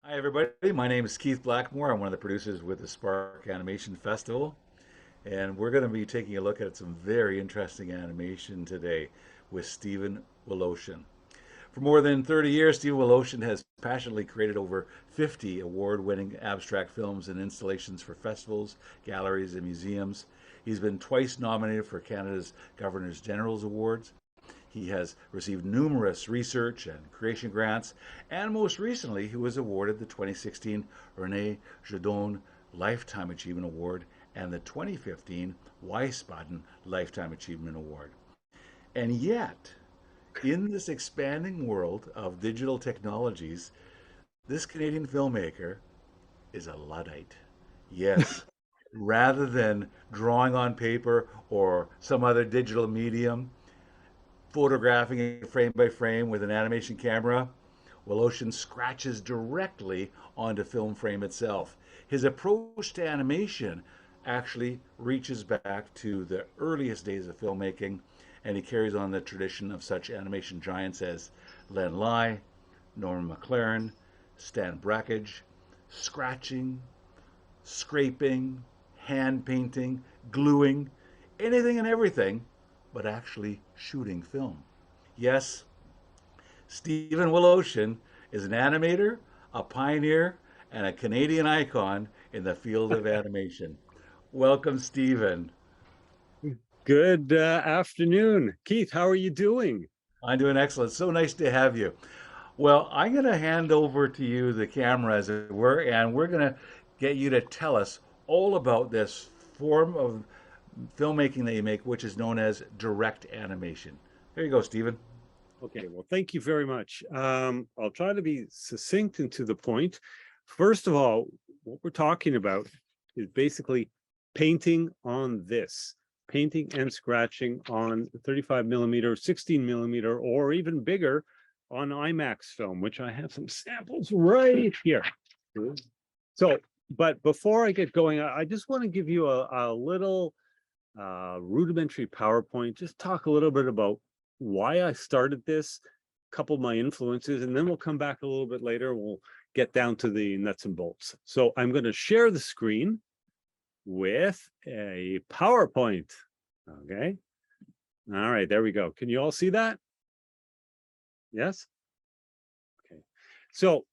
Hi, everybody. My name is Keith Blackmore. I'm one of the producers with the Spark Animation Festival, and we're going to be taking a look at some very interesting animation today with Steven Woloshen. For more than 30 years, Steven Woloshen has passionately created over 50 award-winning abstract films and installations for festivals, galleries, and museums. He's been twice nominated for Canada's Governors General's Awards. He has received numerous research and creation grants, and most recently, he was awarded the 2016 René Jodoin Lifetime Achievement Award and the 2015 Wiesbaden Lifetime Achievement Award. And yet, in this expanding world of digital technologies, this Canadian filmmaker is a Luddite. Yes, rather than drawing on paper or some other digital medium, photographing it frame by frame with an animation camera, Woloshen scratches directly onto film frame itself. His approach to animation actually reaches back to the earliest days of filmmaking, and he carries on the tradition of such animation giants as Len Lye, McLaren, Stan Brakhage, scratching, scraping, hand painting, gluing, anything and everything, but actually shooting film. Yes, Steven Woloshen is an animator, a pioneer, and a Canadian icon in the field of animation. Welcome, Steven. Good afternoon. Keith, how are you doing? I'm doing excellent. So nice to have you. Well, I'm going to hand over to you the camera, as it were, and we're going to get you to tell us all about this form of filmmaking that you make, which is known as direct animation. There you go, Steven. Okay, well, thank you very much. I'll try to be succinct and to the point. First of all, what we're talking about is basically painting on this, painting and scratching on 35 millimeter, 16 millimeter, or even bigger on IMAX film, which I have some samples right here. So, but before I get going, I just want to give you a little rudimentary PowerPoint, just talk a little bit about why I started this, a couple of my influences, and then we'll come back a little bit later. We'll get down to the nuts and bolts. So I'm going to share the screen with a PowerPoint. Okay. All right, there we go. Can you all see that? Yes? Okay. So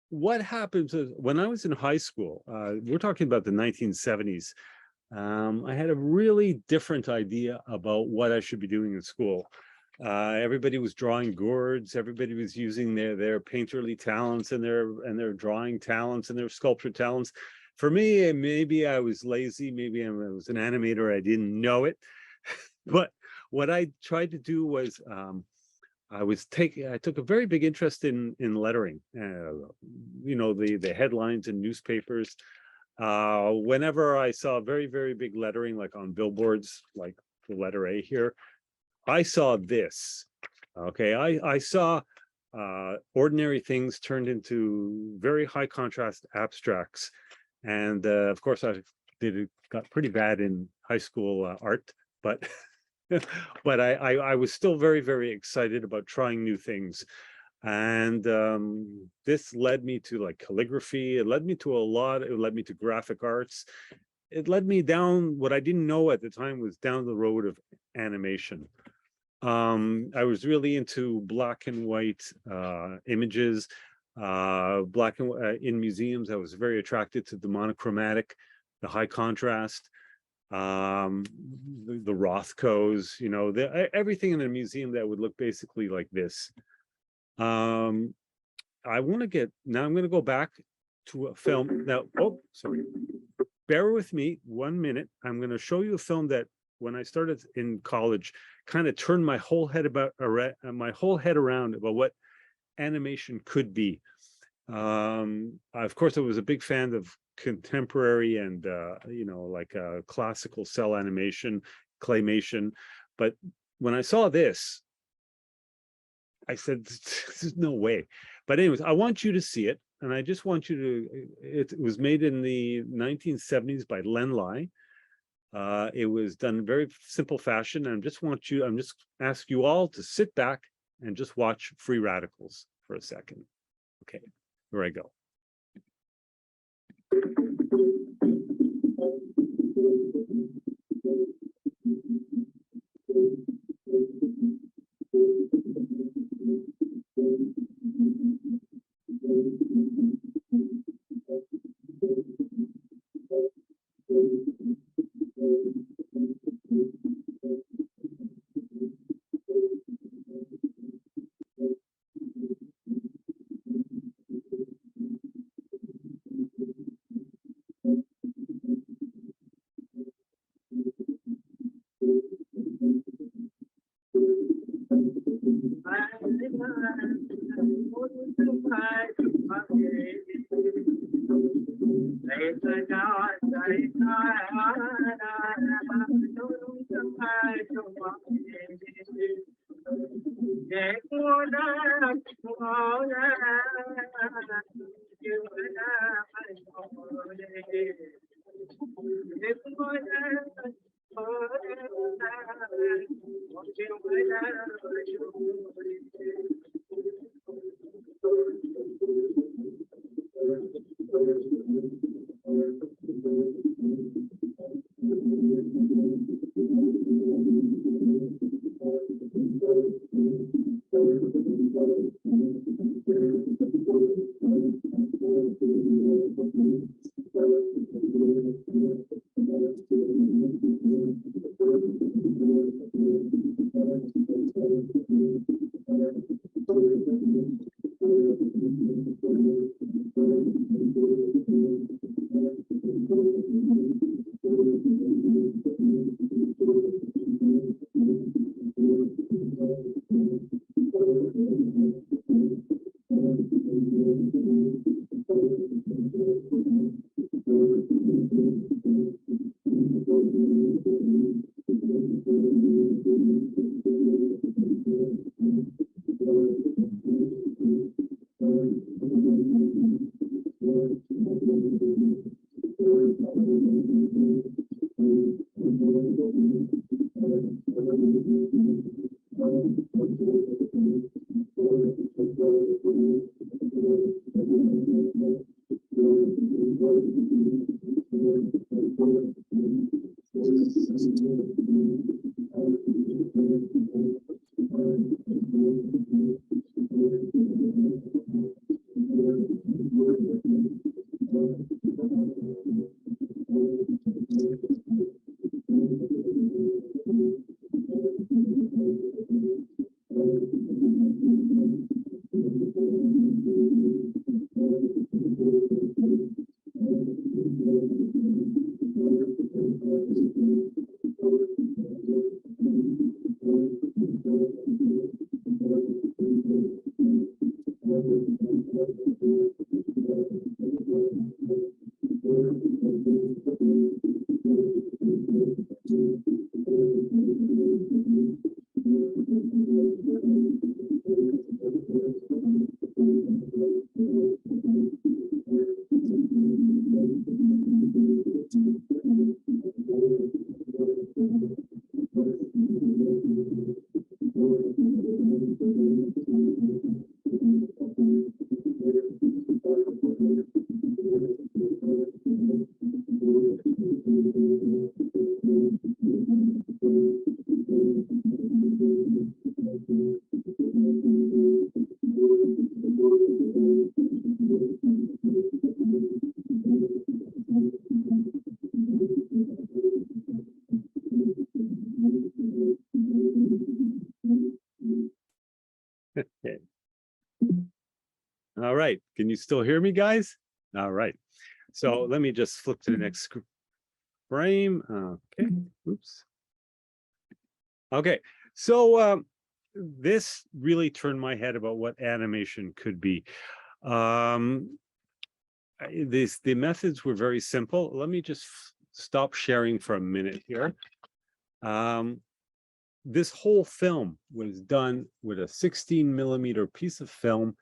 what happens is when I was in high school, we're talking about the 1970s, I had a really different idea about what I should be doing in school. Everybody was drawing gourds. Everybody was using their painterly talents and their drawing talents and their sculpture talents. For me, maybe I was lazy. Maybe I was an animator. I didn't know it. But what I tried to do was I took a very big interest in lettering. You know, the headlines in newspapers. Whenever I saw very, very big lettering, like on billboards, like the letter A here, I saw this. Okay, I saw ordinary things turned into very high contrast abstracts. And of course, got pretty bad in high school art, but but I was still very, very excited about trying new things. And this led me to like calligraphy. It led me to a lot. It led me to graphic arts. It led me down what I didn't know at the time was down the road of animation. I was really into black and white images, black and in museums. I was very attracted to the monochromatic, the high contrast, the Rothkos, you know, everything in a museum that would look basically like this. I want to get now. I'm going to go back to a film now. Oh, sorry. Bear with me 1 minute. I'm going to show you a film that when I started in college, kind of turned my whole head around about what animation could be. Of course, I was a big fan of contemporary and you know, like classical cell animation, claymation. But when I saw this, I said, there's no way. But anyways, I want you to see it. And I just want you to, it was made in the 1970s by Len Lye. It was done in very simple fashion. And I'm just ask you all to sit back and just watch Free Radicals for a second. Okay. Here I go. Okay. All right. Can you still hear me, guys? All right. So let me just flip to the next frame. Okay. Oops. Okay. So this really turned my head about what animation could be. The methods were very simple. Let me just stop sharing for a minute here. This whole film was done with a 16mm piece of film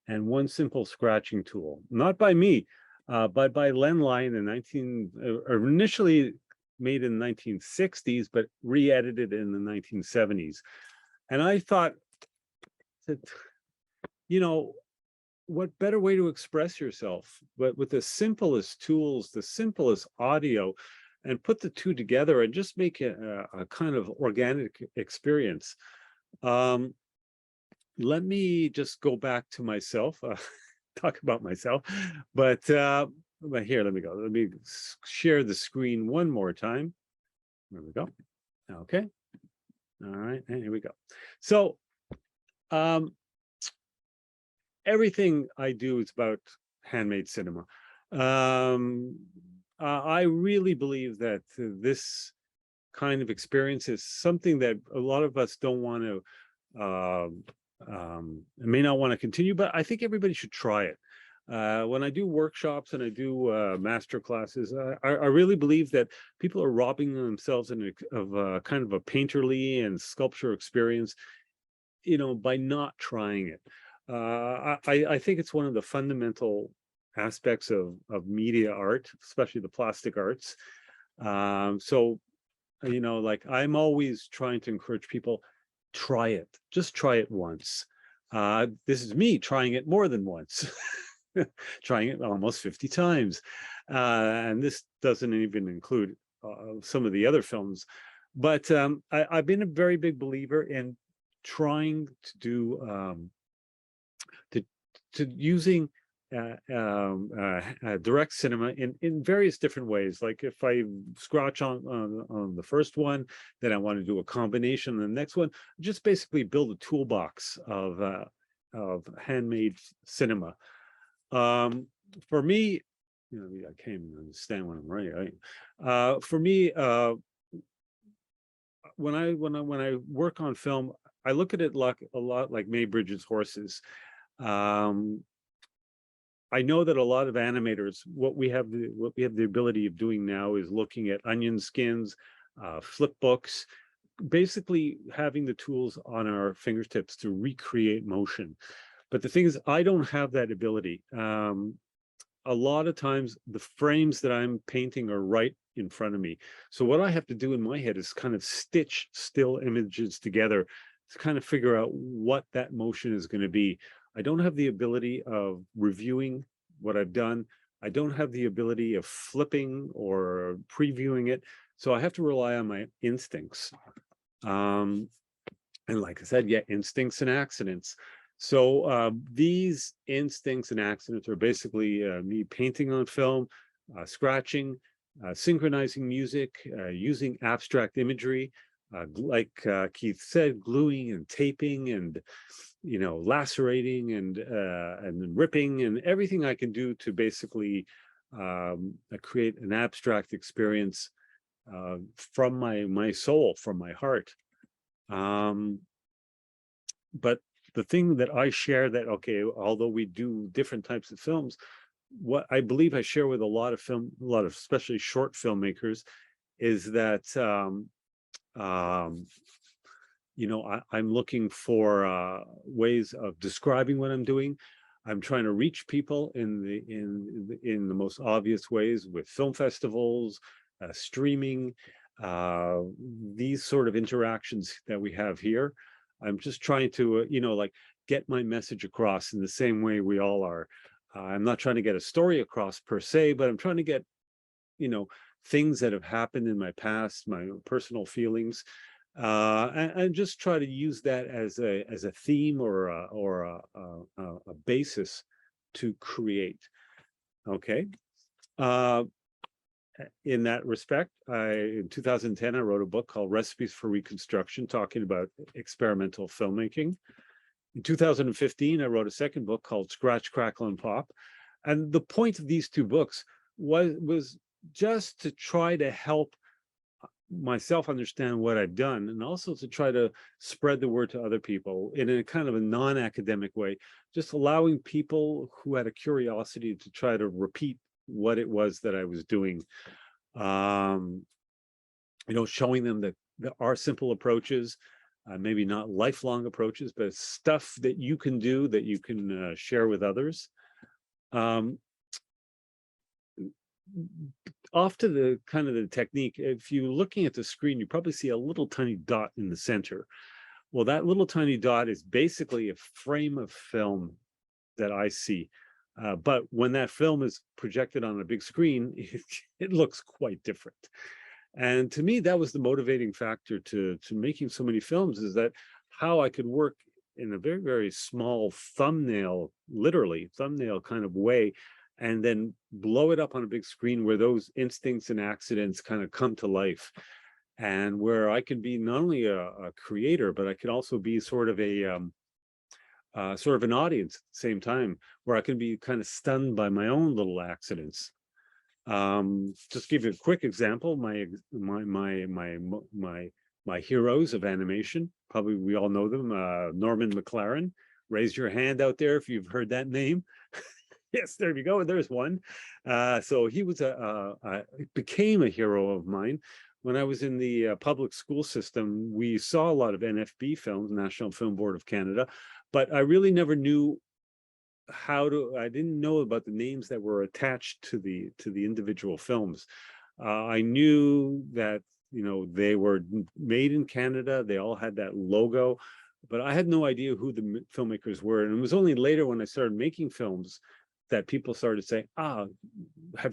and one simple scratching tool, not by me, but by Len Lye in the initially made in the 1960s, but re-edited in the 1970s. And I thought that, you know, what better way to express yourself, but with the simplest tools, the simplest audio, and put the two together and just make it a kind of organic experience. Let me just go back to myself, talk about myself, but here, let me go. Let me share the screen one more time. There we go. Okay. All right, and here we go. So everything I do is about handmade cinema. I really believe that this kind of experience is something that a lot of us don't want to, may not want to continue, but I think everybody should try it. When I do workshops and I do master classes, I really believe that people are robbing themselves of kind of a painterly and sculpture experience, by not trying it. I think it's one of the fundamental aspects of media art, especially the plastic arts. So, like I'm always trying to encourage people, try it, just try it once. This is me trying it more than once, trying it almost 50 times. And this doesn't even include some of the other films. But I've been a very big believer in trying to do, to using direct cinema in various different ways. Like if I scratch on the first one, then I want to do a combination on the next one, just basically build a toolbox of handmade cinema. For me, I can't even understand what I'm writing. For me, when I work on film, I look at it like a lot like May Bridges' horses. I know that a lot of animators, what we have the ability of doing now is looking at onion skins, flip books, basically having the tools on our fingertips to recreate motion. But the thing is, I don't have that ability. A lot of times the frames that I'm painting are right in front of me. So what I have to do in my head is kind of stitch still images together to kind of figure out what that motion is going to be. I don't have the ability of reviewing what I've done. I don't have the ability of flipping or previewing it. So I have to rely on my instincts. And like I said, yeah, instincts and accidents. So these instincts and accidents are basically me painting on film, scratching, synchronizing music, using abstract imagery, like Keith said, gluing and taping and lacerating and ripping and everything I can do to basically create an abstract experience from my soul, from my heart. But the thing that I share that, okay, although we do different types of films, what I believe I share with a lot of especially short filmmakers is that I'm looking for ways of describing what I'm doing. I'm trying to reach people in the most obvious ways with film festivals, streaming, these sort of interactions that we have here. I'm just trying to, like get my message across in the same way we all are. I'm not trying to get a story across per se, but I'm trying to get, things that have happened in my past, my personal feelings, and just try to use that as a theme or a basis to create. Okay. In that respect, in 2010, I wrote a book called Recipes for Reconstruction, talking about experimental filmmaking. In 2015, I wrote a second book called Scratch, Crackle, and Pop. And the point of these two books was just to try to help myself understand what I've done, and also to try to spread the word to other people in a kind of a non-academic way, just allowing people who had a curiosity to try to repeat what it was that I was doing. Showing them that there are simple approaches, maybe not lifelong approaches, but stuff that you can do that you can share with others. Off to the kind of the technique, if you're looking at the screen, you probably see a little tiny dot in the center. Well, that little tiny dot is basically a frame of film that I see. But when that film is projected on a big screen, it looks quite different. And to me, that was the motivating factor to making so many films, is that how I could work in a very, very small thumbnail, literally thumbnail kind of way, and then blow it up on a big screen where those instincts and accidents kind of come to life. And where I can be not only a creator, but I can also be sort of an audience at the same time, where I can be kind of stunned by my own little accidents. Just give you a quick example. My heroes of animation, probably we all know them. Norman McLaren. Raise your hand out there if you've heard that name. Yes, there you go. There's one. So he was became a hero of mine. When I was in the public school system, we saw a lot of NFB films, National Film Board of Canada, but I really never knew I didn't know about the names that were attached to the individual films. I knew that, they were made in Canada. They all had that logo, but I had no idea who the filmmakers were. And it was only later when I started making films that people started to say, have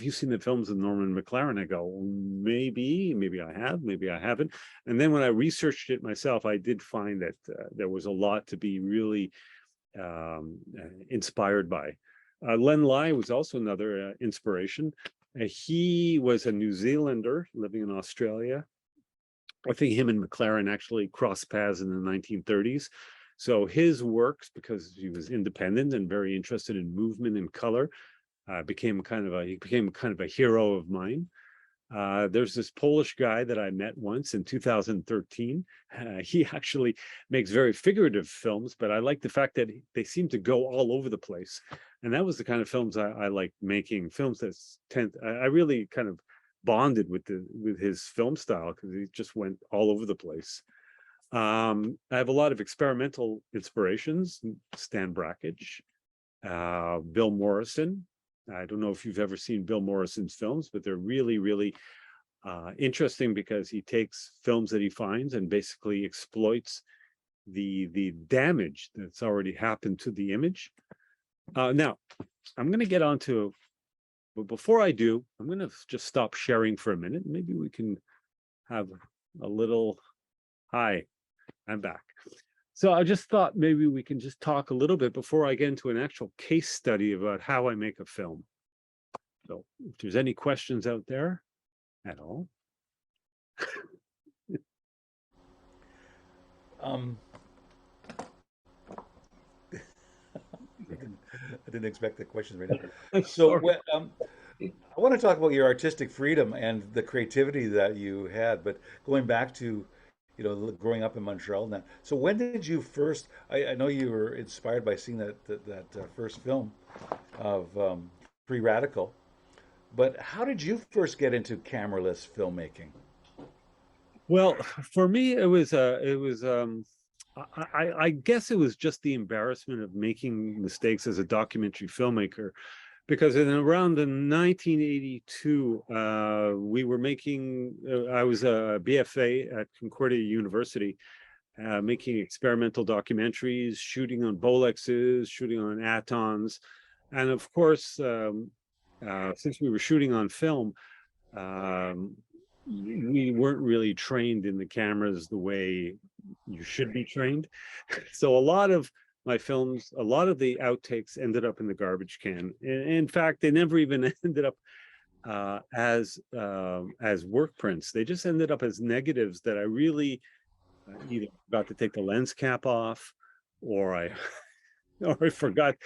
you seen the films of Norman McLaren? I go, maybe I have, maybe I haven't. And then when I researched it myself, I did find that there was a lot to be really inspired by. Len Lye was also another inspiration. He was a New Zealander living in Australia. I think him and McLaren actually crossed paths in the 1930s. So his works, because he was independent and very interested in movement and color, became kind of a hero of mine. There's this Polish guy that I met once in 2013. He actually makes very figurative films, but I like the fact that they seem to go all over the place. And that was the kind of films I like making, films that I really kind of bonded with his film style, because he just went all over the place. I have a lot of experimental inspirations: Stan Brakhage, Bill Morrison. I don't know if you've ever seen Bill Morrison's films, but they're really, really interesting, because he takes films that he finds and basically exploits the damage that's already happened to the image. Now, I'm going to get on to, but before I do, I'm going to just stop sharing for a minute. Maybe we can have a little, hi, I'm back. So I just thought maybe we can just talk a little bit before I get into an actual case study about how I make a film. So if there's any questions out there at all. I didn't expect the questions right now. So I want to talk about your artistic freedom and the creativity that you had, but going back to, growing up in Montreal now. So when did you first, I know you were inspired by seeing that first film of Free Radical, but how did you first get into cameraless filmmaking? Well, for me, I guess it was just the embarrassment of making mistakes as a documentary filmmaker, because in around the 1982, we were making, I was a BFA at Concordia University, making experimental documentaries, shooting on Bolexes, shooting on Atons. And of course, since we were shooting on film, we weren't really trained in the cameras the way you should be trained. So a lot of my films, a lot of the outtakes ended up in the garbage can. In fact, they never even ended up as work prints. They just ended up as negatives that I really either forgot to take the lens cap off, or I forgot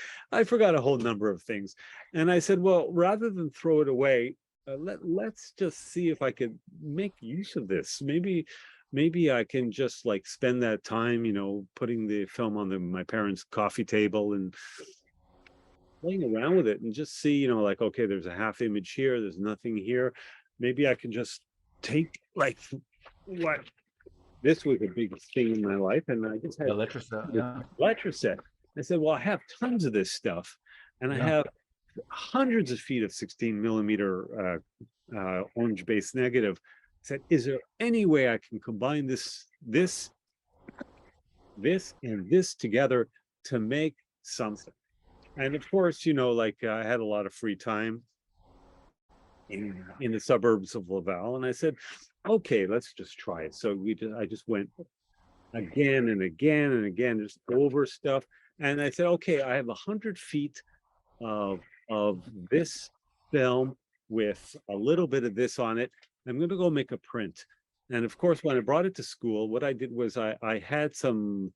a whole number of things. And I said, well, rather than throw it away, let's just see if I could make use of this. Maybe I can just like spend that time, putting the film on my parents' coffee table and playing around with it, and just see, like, okay, there's a half image here, there's nothing here. Maybe I can just take, like, what, this was a big thing in my life, and I just had Letraset. I said, well, I have tons of this stuff, and I have hundreds of feet of 16 millimeter orange base negative. I said, is there any way I can combine this and this together to make something? And of course, you know, like I had a lot of free time in the suburbs of Laval, and I said, okay, let's just try it. So I just went again and again and again, just over stuff. And I said, okay, I have 100 feet of this film with a little bit of this on it. I'm going to go make a print. And of course, when I brought it to school, what I did was I had some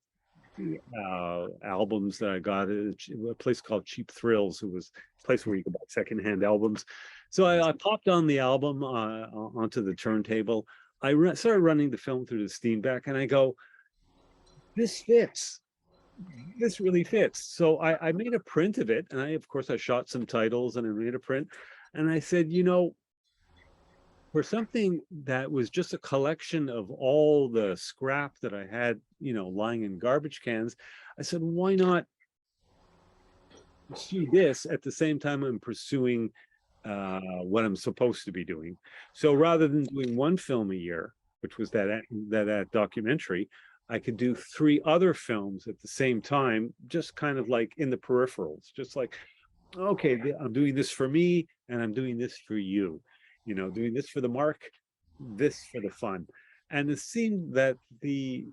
albums that I got at a place called Cheap Thrills. It was a place where you could buy secondhand albums. So I popped on the album onto the turntable. Started running the film through the Steenbeck, and I go, this fits. This really fits. So I made a print of it, and of course I shot some titles and I made a print. And I said, you know, for something that was just a collection of all the scrap that I had, you know, lying in garbage cans, I said, why not pursue this at the same time I'm pursuing what I'm supposed to be doing? So rather than doing one film a year, which was that documentary, I could do 3 other films at the same time, just kind of like in the peripherals, just like, okay, I'm doing this for me and I'm doing this for you, you know, doing this for the mark, this for the fun. And it seemed that the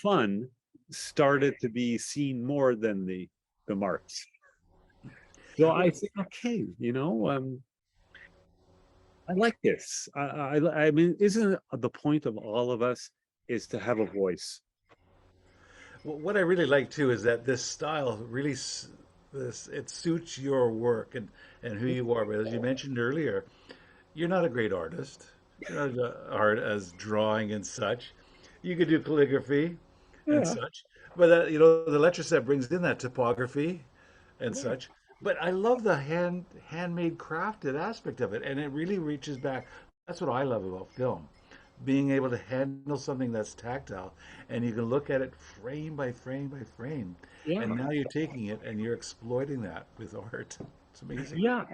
fun started to be seen more than the marks. So I said, okay, you know, I like this. I mean, isn't the point of all of us is to have a voice? What I really like too is that this style really it suits your work and who you are. But as you mentioned earlier, you're not a great artist. You're not as art as drawing and such. You could do calligraphy and Yeah. such, but you know the lecture set brings in that typography and such. But I love the handmade crafted aspect of it, and it really reaches back. That's what I love about film, being able to handle something that's tactile, and you can look at it frame by frame by frame, Yeah. and now you're taking it and you're exploiting that with art. It's amazing. Yeah,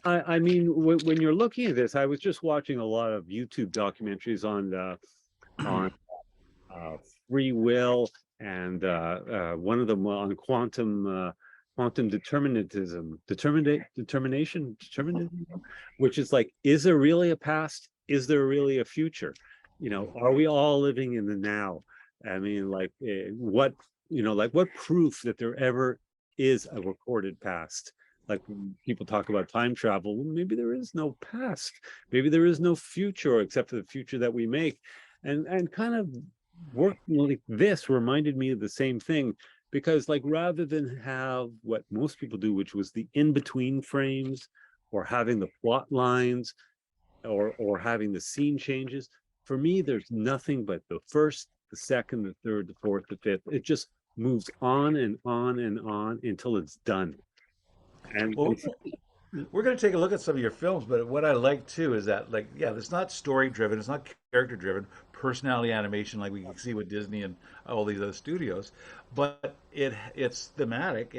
I mean, when you're looking at this, I was just watching a lot of YouTube documentaries on uh, free will, and one of them on quantum determinism, which is like, is there really a past? Is there really a future? You know, are we all living in the now? I mean, like, what, you know, like what proof that there ever is a recorded past? Like when people talk about time travel, well, maybe there is no past, maybe there is no future except for the future that we make. And kind of working like this reminded me of the same thing, because like rather than have what most people do, which was the in-between frames, or having the plot lines, or having the scene changes, for me there's nothing but the first, the second, the third, the fourth, the fifth. It just moves on and on and on until it's done. And Well, we're going to take a look at some of your films, but what I like too is that, like, yeah, it's not story driven, it's not character driven, personality animation like we can see with Disney and all these other studios, but it's thematic.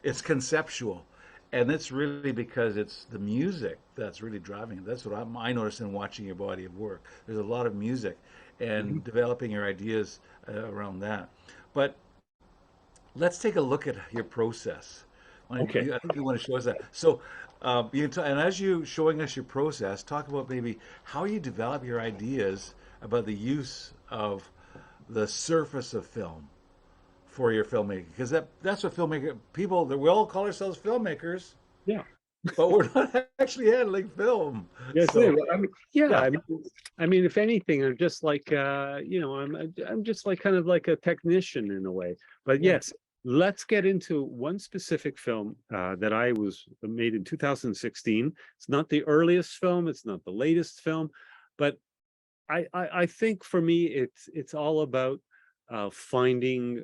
It's conceptual, and it's really because it's the music that's really driving it. That's what I noticed in watching your body of work. There's a lot of music and developing your ideas around that. But let's take a look at your process. okay. I think you want to show us that. So, you can and as you showing us your process, talk about maybe how you develop your ideas about the use of the surface of film for your filmmaking, because that's what filmmaker people that we all call ourselves filmmakers, Yeah. but we're not actually handling film. Yes, So, I mean, yeah. yeah, I mean, if anything, I'm just like, you know, I'm just like kind of like a technician in a way. But yeah. yes, let's get into one specific film that I was made in 2016. It's not the earliest film, it's not the latest film, but I think for me, it's all about finding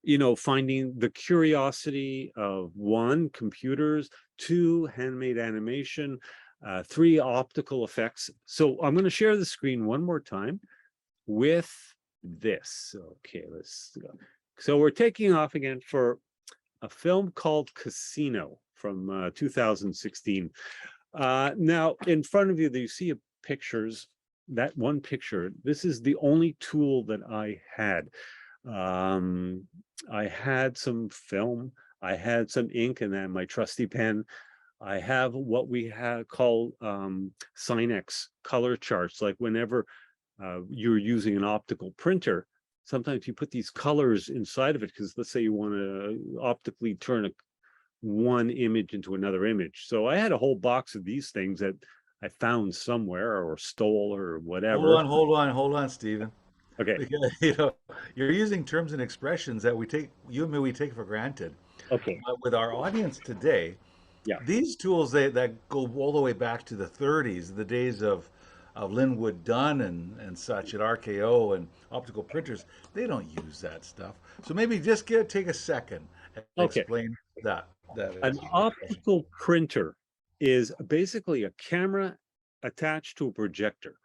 you know, finding the curiosity of one, computers, two, handmade animation, three, optical effects. So I'm going to share the screen one more time with this. Okay, let's go. So we're taking off again for a film called Casino from 2016. Now, in front of you, you see pictures, that one picture. This is the only tool that I had. I had some film, I had some ink, and then my trusty pen. I have what we call Sinex color charts. Like whenever you're using an optical printer, sometimes you put these colors inside of it because let's say you want to optically turn one image into another image. So I had a whole box of these things that I found somewhere or stole or whatever. Hold on, Stephen. Okay, Because you're using terms and expressions that you and me, we take for granted. okay, But with our audience today, yeah, these tools that go all the way back to the 30s, the days of Linwood Dunn and such at RKO and optical printers, they don't use that stuff. So maybe just take a second and okay. explain that An expression. optical printer is basically a camera attached to a projector.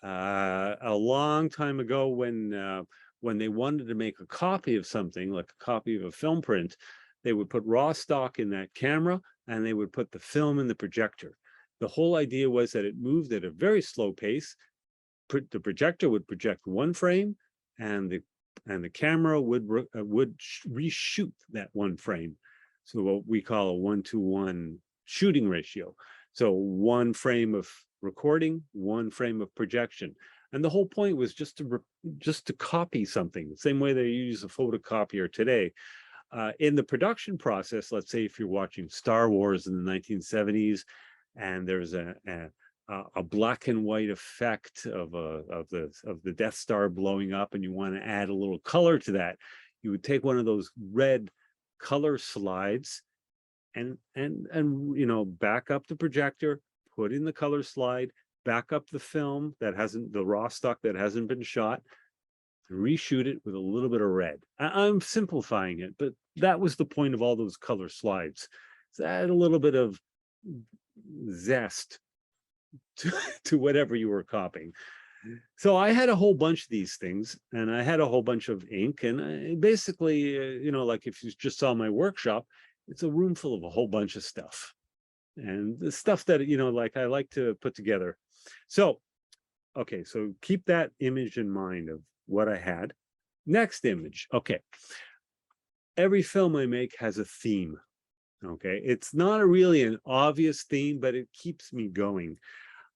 A long time ago, when they wanted to make a copy of something, like a copy of a film print, they would put raw stock in that camera and they would put the film in the projector. The whole idea was that it moved at a very slow pace. The projector would project one frame, and the camera would reshoot that one frame. So what we call a 1-to-1 shooting ratio. So one frame of recording, one frame of projection. And the whole point was just to copy something, the same way they use a photocopier today. In the production process, let's say if you're watching Star Wars in the 1970s, and there's a black and white effect of the Death Star blowing up, and you want to add a little color to that, you would take one of those red color slides and back up the projector, put in the color slide, back up the film the raw stock that hasn't been shot, reshoot it with a little bit of red. I'm simplifying it, but that was the point of all those color slides. So add a little bit of zest to whatever you were copying. So I had a whole bunch of these things, and I had a whole bunch of ink, and basically, like if you just saw my workshop, it's a room full of a whole bunch of stuff, and the stuff that like I like to put together. So, okay, so keep that image in mind of what I had. Next image. Okay, every film I make has a theme. Okay, it's not really an obvious theme, but it keeps me going.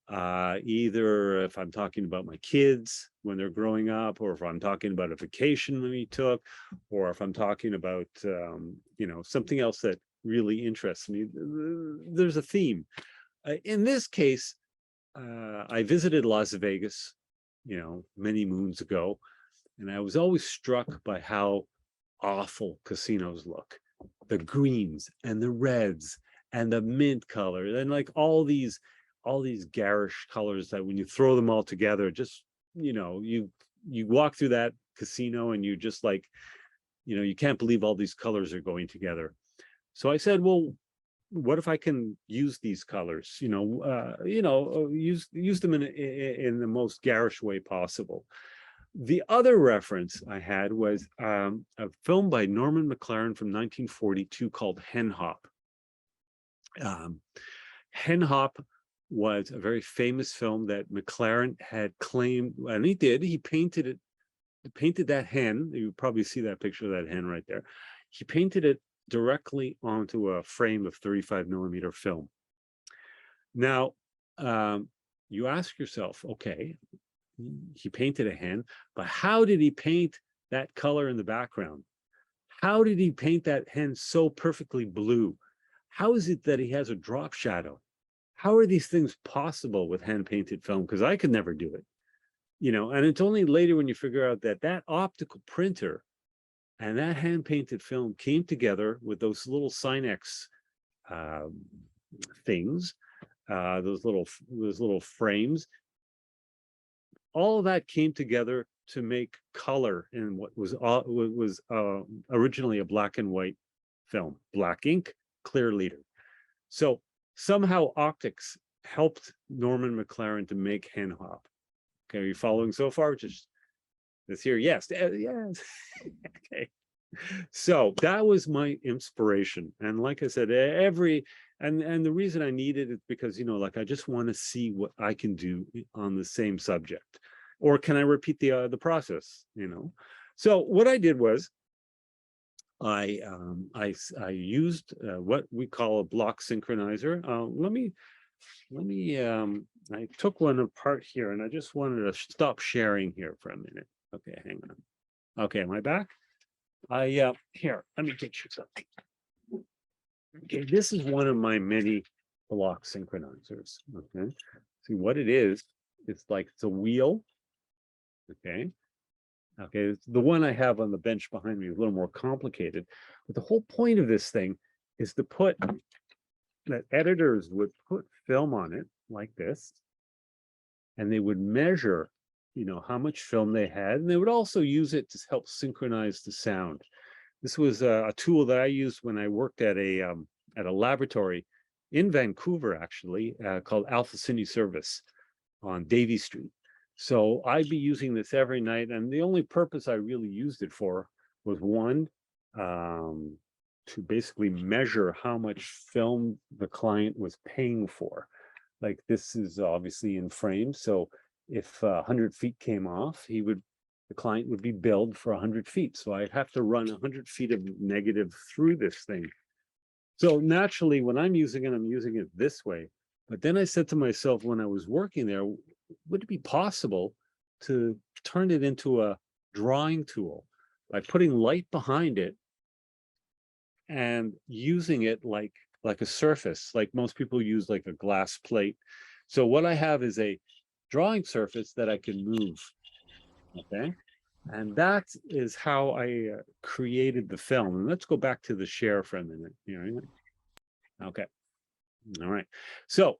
Either if I'm talking about my kids when they're growing up, or if I'm talking about a vacation we took, or if I'm talking about something else that really interests me, there's a theme. In this case, I visited Las Vegas, many moons ago, and I was always struck by how awful casinos look. The greens and the reds and the mint color, and like all these garish colors that when you throw them all together, just you walk through that casino and you just like you can't believe all these colors are going together. So I said, well, what if I can use these colors, use them in the most garish way possible. The other reference I had was a film by Norman McLaren from 1942 called Hen Hop. Hen Hop was a very famous film that McLaren had claimed, and he did. He painted that hen. You probably see that picture of that hen right there. He painted it directly onto a frame of 35 millimeter film. Now, you ask yourself, okay, he painted a hen, but how did he paint that color in the background? How did he paint that hen so perfectly blue? How is it that he has a drop shadow? How are these things possible with hand-painted film? Because I could never do it, and it's only later when you figure out that optical printer and that hand-painted film came together with those little Sinex things, those little frames. All of that came together to make color in what was originally a black and white film, black ink, clear leader. So somehow optics helped Norman McLaren to make Hen Hop. Okay, are you following so far? Just this here, yes, yes. Okay. So that was my inspiration, and like I said, and the reason I needed it because like I just want to see what I can do on the same subject, or can I repeat the process? So what I did was I used what we call a block synchronizer. I took one apart here, and I just wanted to stop sharing here for a minute. Okay, hang on. Okay, am I back? Here, let me get you something. Okay, this is one of my many block synchronizers. Okay, see what it is. It's like it's a wheel. Okay. Okay, the one I have on the bench behind me is a little more complicated, but the whole point of this thing is to put that editors would put film on it like this, and they would measure, how much film they had, and they would also use it to help synchronize the sound. This was a tool that I used when I worked at a laboratory in Vancouver, actually, called Alpha Cine Service on Davie Street. So I'd be using this every night, and the only purpose I really used it for was one, to basically measure how much film the client was paying for. Like this is obviously in frames, so if 100 feet came off, the client would be billed for 100 feet. So I'd have to run 100 feet of negative through this thing. So naturally, when I'm using it this way. But then I said to myself when I was working there, would it be possible to turn it into a drawing tool by putting light behind it and using it like a surface, like most people use like a glass plate. So what I have is a drawing surface that I can move. Okay. And that is how I created the film. And let's go back to the share for a minute. Okay. All right. So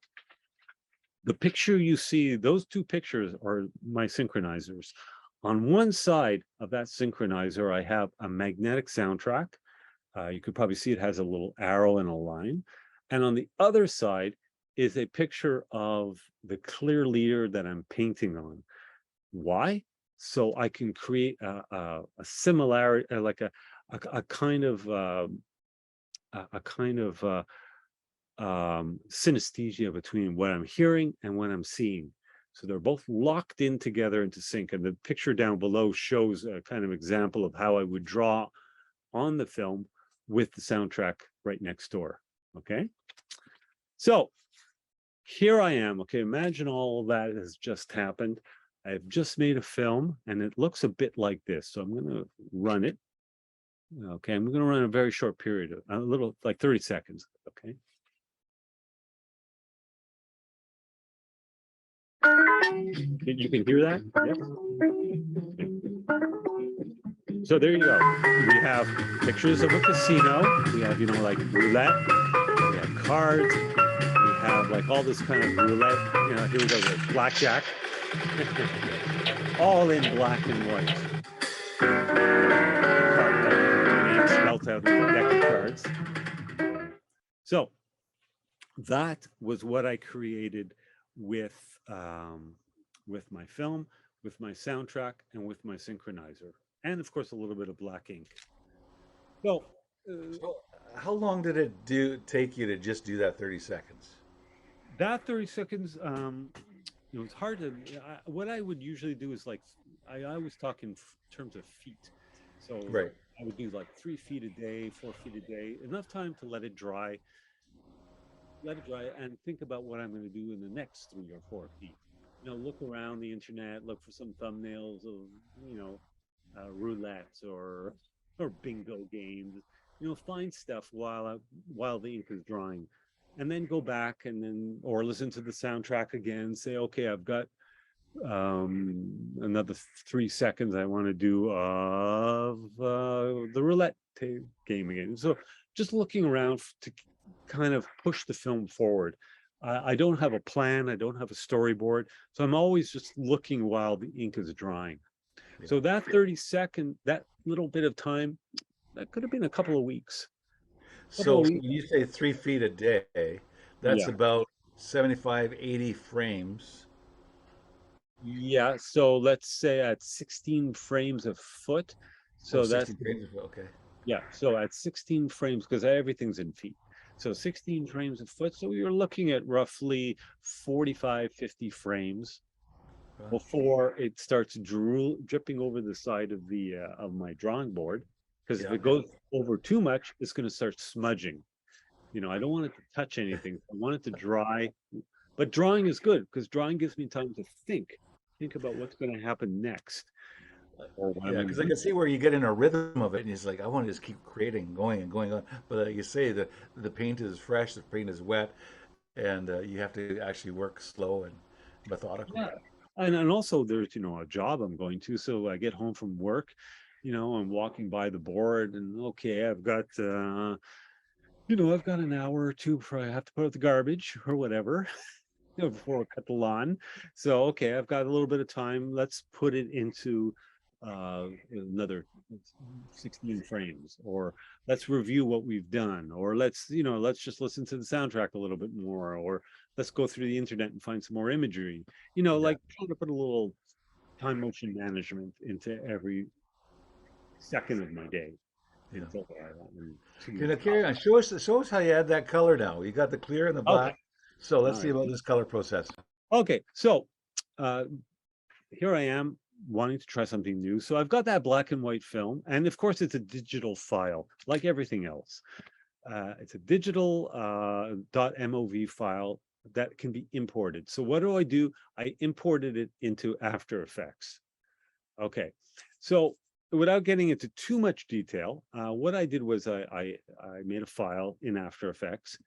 the picture you see, those two pictures are my synchronizers. On one side of that synchronizer, I have a magnetic soundtrack. You could probably see it has a little arrow and a line. And on the other side is a picture of the clear leader that I'm painting on. Why? So I can create a similarity, like a kind of synesthesia between what I'm hearing and what I'm seeing. So they're both locked in together into sync. And the picture down below shows a kind of example of how I would draw on the film with the soundtrack right next door. Okay. So here I am. Okay. Imagine all of that has just happened. I've just made a film and it looks a bit like this. So I'm going to run it. Okay. I'm going to run a very short period, a little like 30 seconds. Okay. You can hear that? Yep. So there you go. We have pictures of a casino. We have, like roulette. We have cards. We have like all this kind of roulette. Here we go, like blackjack. All in black and white. Spelt out in the deck of cards. So that was what I created with my film, with my soundtrack, and with my synchronizer, and of course a little bit of black ink. So, how long did it take you to just do that 30 seconds? That 30 seconds, it's hard to. What I would usually do is like I was talking in terms of feet, so right. I would do like 3 feet a day, 4 feet a day, enough time to let it dry. And think about what I'm going to do in the next 3 or 4 feet. Look around the internet, look for some thumbnails of, roulette or bingo games. Find stuff while the ink is drying, and then go back or listen to the soundtrack again. Say, okay, I've got another 3 seconds. I want to do of the roulette game again. So just looking around to kind of push the film forward. I don't have a plan. I don't have a storyboard. So I'm always just looking while the ink is drying. Yeah. So that 30-second, that little bit of time, that could have been a couple of weeks. So when you say 3 feet a day, that's about 75, 80 frames. Yeah. So let's say at 16 frames a foot. So that's 16 frames a foot, okay. Yeah. So at 16 frames, because everything's in feet. So 16 frames a foot. So you're looking at roughly 45, 50 frames before it starts dripping over the side of my drawing board. Because if Yeah. it goes over too much, it's going to start smudging. You know, I don't want it to touch anything. I want it to dry. But drawing is good because drawing gives me time to think about what's going to happen next, or what I'm Yeah, going to because I do. can see where you get in a rhythm of it, and it's like I want to just keep creating, going and going on. But you say the paint is fresh, the paint is wet, and you have to actually work slow and methodical. Yeah. And also there's, a job I'm going to. So I get home from work, I'm walking by the board and okay, I've got an hour or two before I have to put out the garbage or whatever, before I cut the lawn. So, okay, I've got a little bit of time. Let's put it into another 16 frames, or let's review what we've done, or let's just listen to the soundtrack a little bit more, or let's go through the internet and find some more imagery, Yeah, like trying to put a little time motion management into every second of my day. yeah. Until I want them Okay, to now carry on. Show us how you add that color now. You got the clear and the okay, black. So all let's see right, about this color process. okay. So uh here I am wanting to try something new. So I've got that black and white film, and of course it's a digital file, like everything else. It's a digital .mov file that can be imported. So what do? I imported it into After Effects. Okay, so without getting into too much detail, what I did was I made a file in After Effects.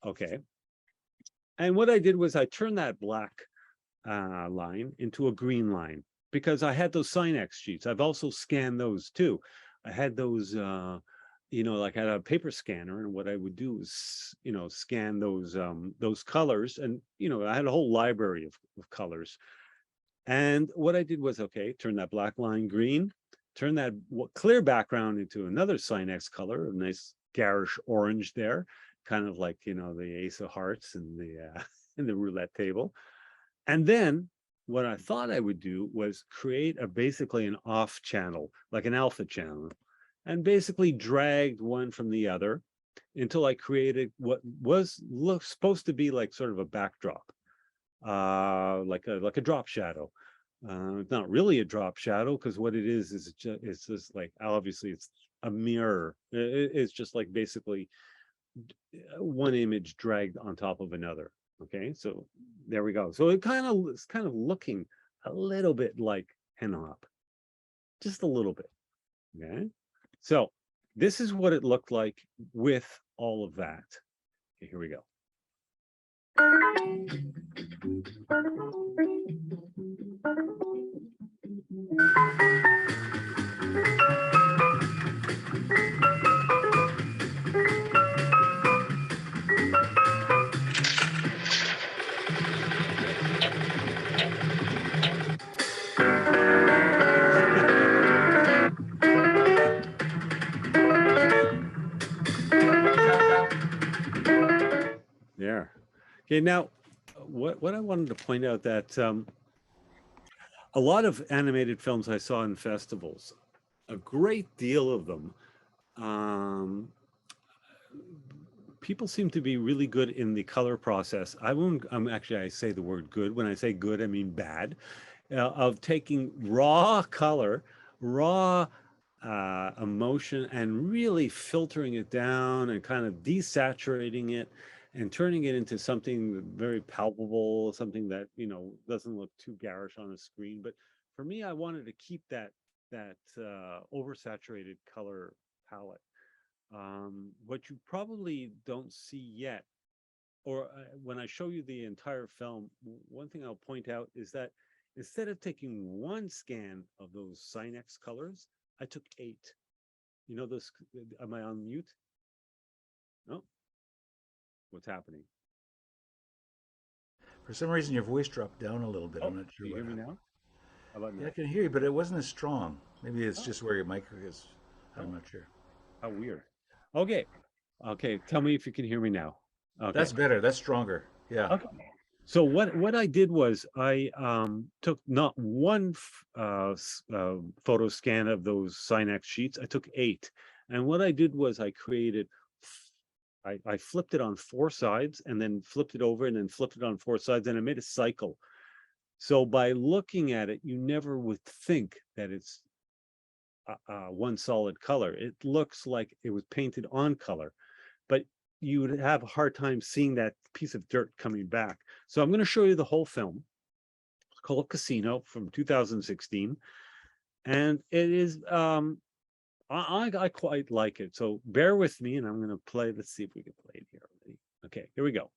Okay, and what I did was I turned that black line into a green line because I had those Sinex sheets. I've also scanned those too. I had those, like I had a paper scanner, and what I would do is, scan those colors, and I had a whole library of colors. And what I did was, okay, turn that black line green, turn that clear background into another Sinex color, a nice garish orange there, kind of like the Ace of Hearts and the in the roulette table. And then what I thought I would do was create basically an off channel, like an alpha channel, and basically dragged one from the other until I created what looks supposed to be like sort of a backdrop, like a drop shadow. It's not really a drop shadow because what it is it's just like obviously it's a mirror. It's just like basically one image dragged on top of another. Okay, so there we go. So it's kind of looking a little bit like Henop, just a little bit. Okay, so this is what it looked like with all of that. Okay, here we go. There. Okay, now what I wanted to point out that a lot of animated films I saw in festivals, a great deal of them, um, people seem to be really good in the color process. I won't, actually, I say the word good. When I say good, I mean bad, of taking raw color, raw emotion, and really filtering it down and kind of desaturating it and turning it into something very palpable, something that, doesn't look too garish on a screen. But for me, I wanted to keep that oversaturated color palette. What you probably don't see yet, or when I show you the entire film, one thing I'll point out is that instead of taking one scan of those Sinex colors, I took 8. You know those? Am I on mute? No. What's happening? For some reason, your voice dropped down a little bit. Oh, I'm not can sure you what hear me happened. now? How about Yeah, I now? can hear you, but it wasn't as strong. Maybe it's Oh, just where your mic is. I'm oh, not sure. how weird. Okay. Okay. Tell me if you can hear me now. Okay. That's better. That's stronger. Yeah. Okay. So what I did was I took not one photo scan of those Sinex sheets. I took 8, and what I did was I created. I flipped it on 4 sides, and then flipped it over, and then flipped it on 4 sides, and I made a cycle. So by looking at it, you never would think that it's one solid color. It looks like it was painted on color, but you would have a hard time seeing that piece of dirt coming back. So I'm going to show you the whole film. It's called Casino from 2016. And it is, I quite like it. So bear with me and I'm going to play. Let's see if we can play it here already. Okay, here we go.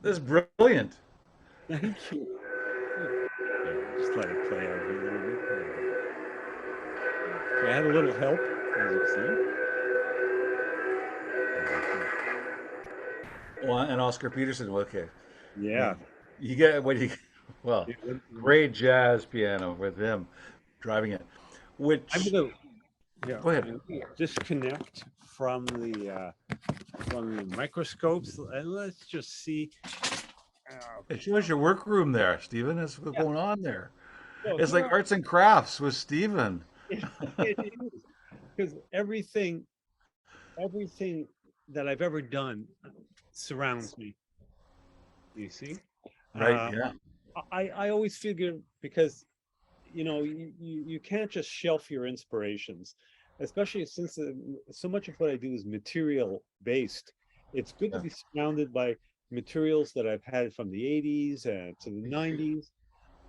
This is brilliant. Thank you. Just let it play out here a little bit. I had a little help, as you see. Well, and Oscar Peterson. Okay, Yeah. you get what you. Well, great jazz piano with him driving it. I'm Which, gonna, yeah, go ahead. I'm gonna disconnect from the microscopes and let's just see. It shows your workroom there, Stephen. That's what's Yeah. going on there. So It's here like arts and crafts with Stephen. it is, because everything everything that I've ever done surrounds me. You see, Right. uh, Yeah. I always figure because you can't just shelf your inspirations, especially since so much of what I do is material based. It's good to Yeah. be surrounded by materials that I've had from the 80s to the 90s.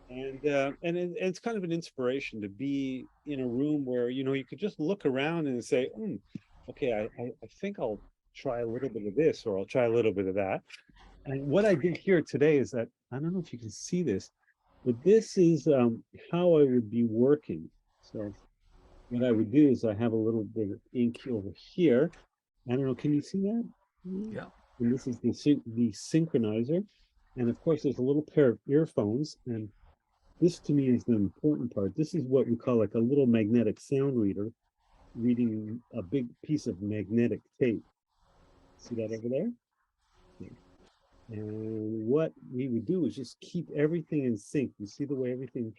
It's kind of an inspiration to be in a room where you could just look around and say, okay, I think I'll try a little bit of this or I'll try a little bit of that. And what I did here today is that I don't know if you can see this, but this is how I would be working. So what I would do is I have a little bit of ink over here. I don't know, can you see that? Yeah. And this is the synchronizer. And of course, there's a little pair of earphones. And this to me is the important part. This is what we call like a little magnetic sound reader reading a big piece of magnetic tape. See that over there? Yeah. And what we would do is just keep everything in sync. You see the way everything,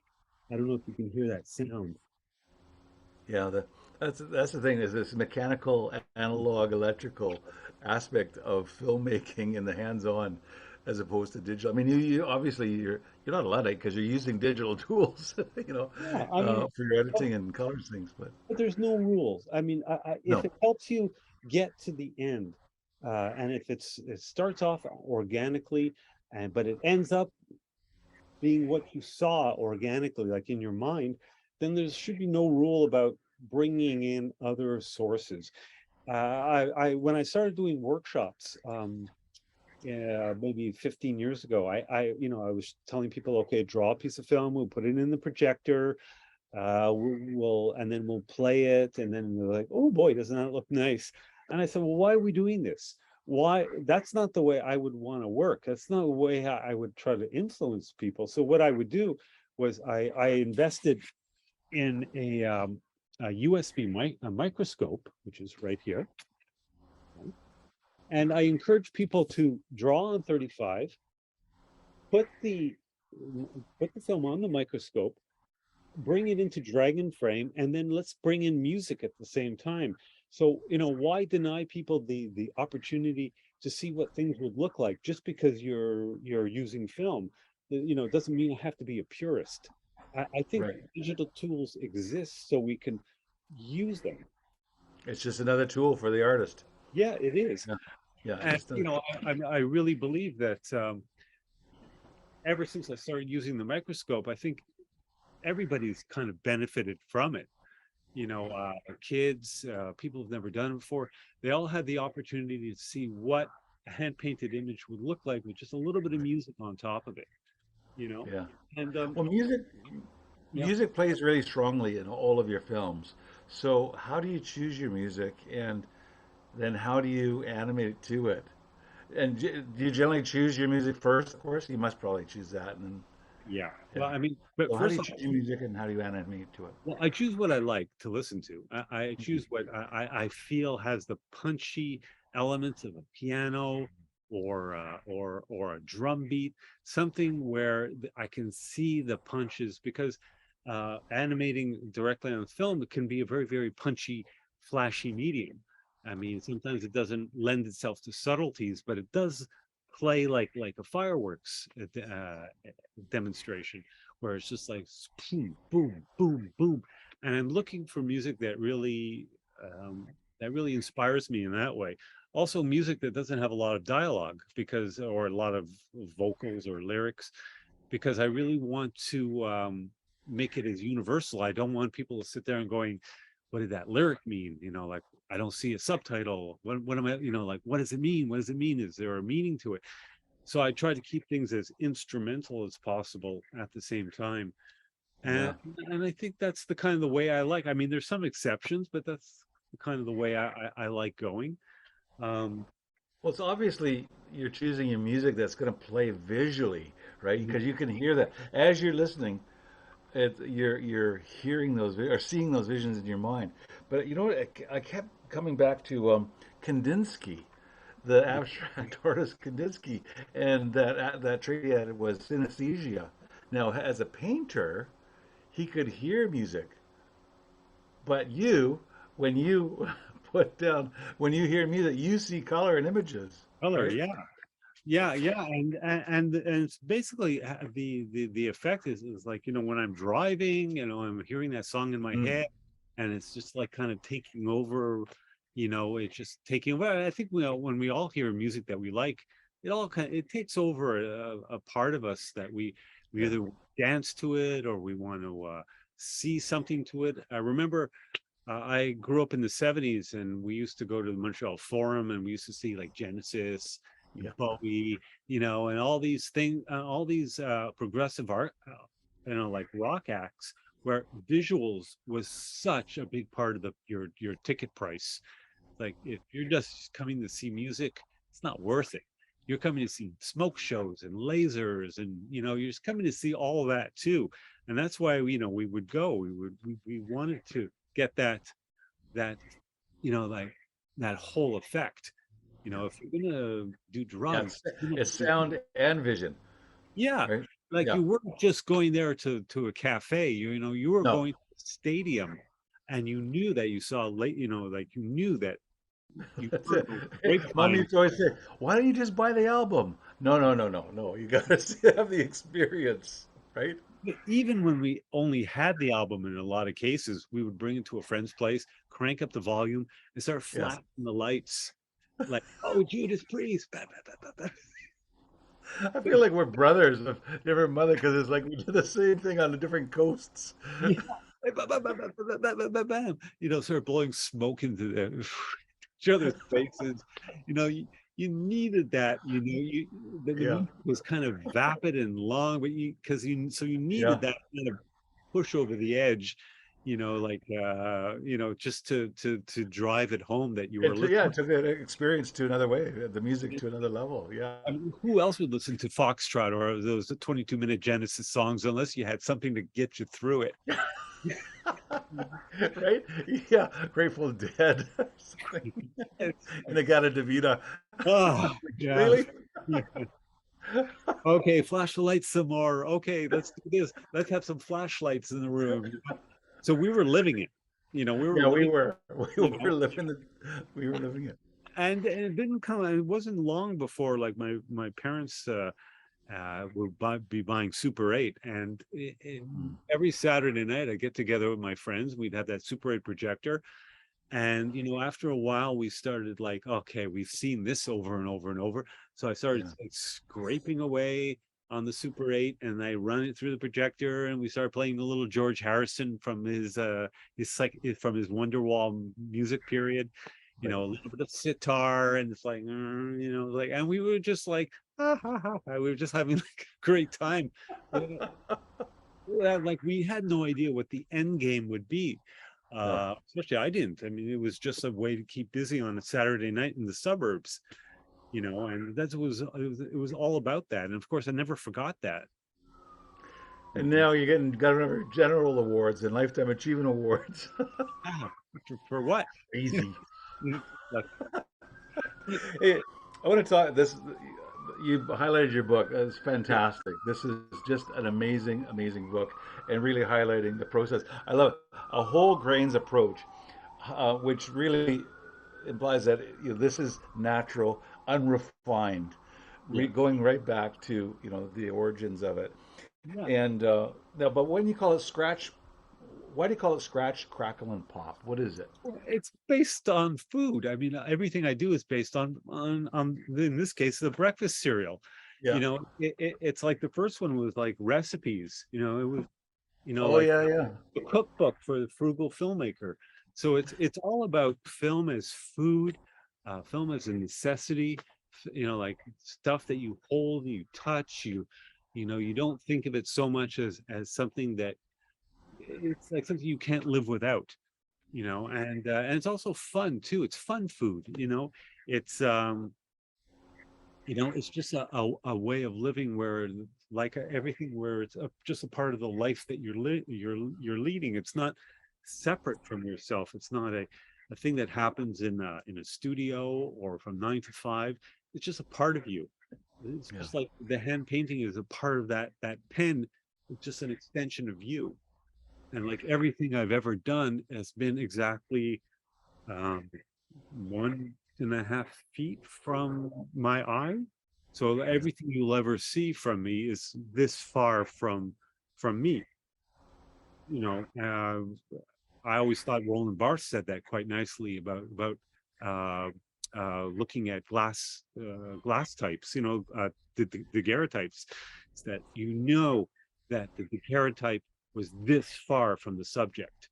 I don't know if you can hear that sound. Yeah. That's the thing is this mechanical, analog, electrical aspect of filmmaking and the hands-on, as opposed to digital. I mean, you obviously you're not a Luddite because you're using digital tools, Yeah, I mean, for your but, editing and colors things. But but there's no rules. I mean, if no, it helps you get to the end, and if it starts off organically, but it ends up being what you saw organically, like in your mind, then there should be no rule about bringing in other sources. I when I started doing workshops, yeah, maybe 15 years ago, I was telling people, okay, draw a piece of film, we'll put it in the projector, and then we'll play it, and then they're like, oh boy, doesn't that look nice? And I said, well, why are we doing this? Why? That's not the way I would want to work. That's not the way I would try to influence people. So what I would do was I invested in a USB a microscope, which is right here, and I encourage people to draw on 35, put the put the film on the microscope, bring it into Dragon Frame, and then let's bring in music at the same time. So, why deny people the opportunity to see what things would look like just because you're using film? It doesn't mean I have to be a purist. I think right. digital tools exist so we can use them. It's just another tool for the artist. Yeah, it is. Yeah. Yeah. And Just another, I really believe that ever since I started using the microscope, I think everybody's kind of benefited from it. Kids, people who've never done it before, they all had the opportunity to see what a hand painted image would look like with just a little bit of music on top of it, you know? yeah. And Well, music yeah, music plays really strongly in all of your films. So how do you choose your music, and then how do you animate it to it? And do you generally choose your music first? Of course, you must probably choose that, and then yeah. yeah. Well, I mean, but So how do first you off, choose your music, and how do you animate to it? well, I choose what I like to listen to. I Mhm. choose what I feel has the punchy elements of a piano or a drum beat, something where I can see the punches because animating directly on film can be a very, very punchy, flashy medium. I mean, sometimes it doesn't lend itself to subtleties, but it does play like a fireworks demonstration where it's just like boom, boom, boom, boom. And I'm looking for music that really inspires me in that way. Also, music that doesn't have a lot of dialogue or a lot of vocals or lyrics, because I really want to make it as universal. I don't want people to sit there and going, "What did that lyric mean?" Like I don't see a subtitle. What am I? Like what does it mean? What does it mean? Is there a meaning to it? So I try to keep things as instrumental as possible at the same time. And Yeah. and I think that's the kind of the way I like. I mean, there's some exceptions, but that's the kind of the way I like going. Um, Well, it's obviously you're choosing your music that's going to play visually, right? mhm, Because you can hear that as you're listening. You're hearing those or seeing those visions in your mind. But you know what? I kept coming back to Kandinsky, the abstract artist Kandinsky, and that trait he had was synesthesia. Now, as a painter, he could hear music, but when you put down. When you hear music, you see color and images, Color, right? yeah. Yeah, and it's basically the effect is like, when I'm driving, I'm hearing that song in my Mm. head, and it's just like kind of taking over, it's just taking over. I think when we all hear music that we like, it takes over a part of us that we Yeah. either dance to it or we want to see something to it. I remember I grew up in the 70s, and we used to go to the Montreal Forum, and we used to see like Genesis and Yeah. Bowie, and all these things, all these progressive art, like rock acts, where visuals was such a big part of your ticket price. Like if you're just coming to see music, it's not worth it. You're coming to see smoke shows and lasers, and you're just coming to see all of that too. And that's why we would go. We wanted to get that like that whole effect. If you're gonna do Yeah. drugs, It's sound and vision, yeah, right? like Yeah. you weren't just going there to a cafe. You were No. going to a stadium, and you knew that you saw late. Like you knew that you That's heard it. those Mom grapevine. used to always say, "Why don't you just buy the album?" No, no, no, no, no. You got to have the experience, right? Even when we only had the album, in a lot of cases, we would bring it to a friend's place, crank up the volume, and start Yes. flashing the lights, like, "Oh, Judas Priest!" Bah, bah, bah, bah, I feel like we're brothers of different mother because it's like we do the same thing on the different coasts. yeah, bah, bah, bah, bah, bah, bah, bah, bah, bam. Start blowing smoke into each other's faces. You needed that. The Yeah, music was kind of vapid and long, but you yeah. needed that kind of push over the edge, like just to drive it home that you were Yeah, listening. it took that experience to another way, the music to another level. Yeah. I mean, who else would listen to Foxtrot or those 22-minute Genesis songs unless you had something to get you through it? Right? Yeah, Grateful Dead or something. And they got a Davida. Oh, yeah. Really? Okay, flash the lights some more. Okay, let's do this. Let's have some flashlights in the room. So we were living it. We were Yeah, we living, were. We you were know, living the, we were living it. and it didn't come. It wasn't long before, like my parents would be buying Super 8, and Mm. every Saturday night I get together with my friends. We'd have that Super 8 projector, and after a while we started like, okay, we've seen this over and over and over. So I started Yeah. like scraping away on the Super 8, and I run it through the projector, and we started playing the little George Harrison from from his Wonderwall music period. Right. A little bit of sitar, and it's like, like, and we were just like, ha ha ha, ha. We were just having like a great time. Like we had no idea what the end game would be. No. Especially I didn't. I mean, it was just a way to keep busy on a Saturday night in the suburbs, and it was all about that. And of course, I never forgot that. And now you're getting Governor General Awards and Lifetime Achievement Awards. Ah, for what? Crazy. Like, Hey, I want to talk this. You highlighted your book. It's fantastic. This is just an amazing, amazing book, and really highlighting the process. I love it. A whole grains approach, which really implies that this is natural, unrefined, yeah, going right back to the origins of it. yeah. And now, but when you call it scratch, why do you call it scratch, crackle, and pop? What is it? Well, it's based on food. I mean, everything I do is based on in this case, the breakfast cereal. Yeah. It's like the first one was like recipes. It was Oh like yeah, yeah. a cookbook for the frugal filmmaker. So it's all about film as food, film as a necessity. Like stuff that you hold, you touch, you don't think of it so much as something that it's like something you can't live without. And it's also fun too. It's fun food. It's it's just a way of living where, like everything, where it's just a part of the life that you're leading. It's not separate from yourself. It's not a thing that happens in a studio or from 9 to 5. It's just a part of you. It's Yeah. just like the hand painting is a part of that pen. It's just an extension of you. And like everything I've ever done has been exactly um, 1.5 feet from my eye. So everything you'll ever see from me is this far from me. You know, I always thought Roland Barthes said that quite nicely about uh, looking at glass types. You know, the daguerreotypes. Is that you know that the daguerreotype was this far from the subject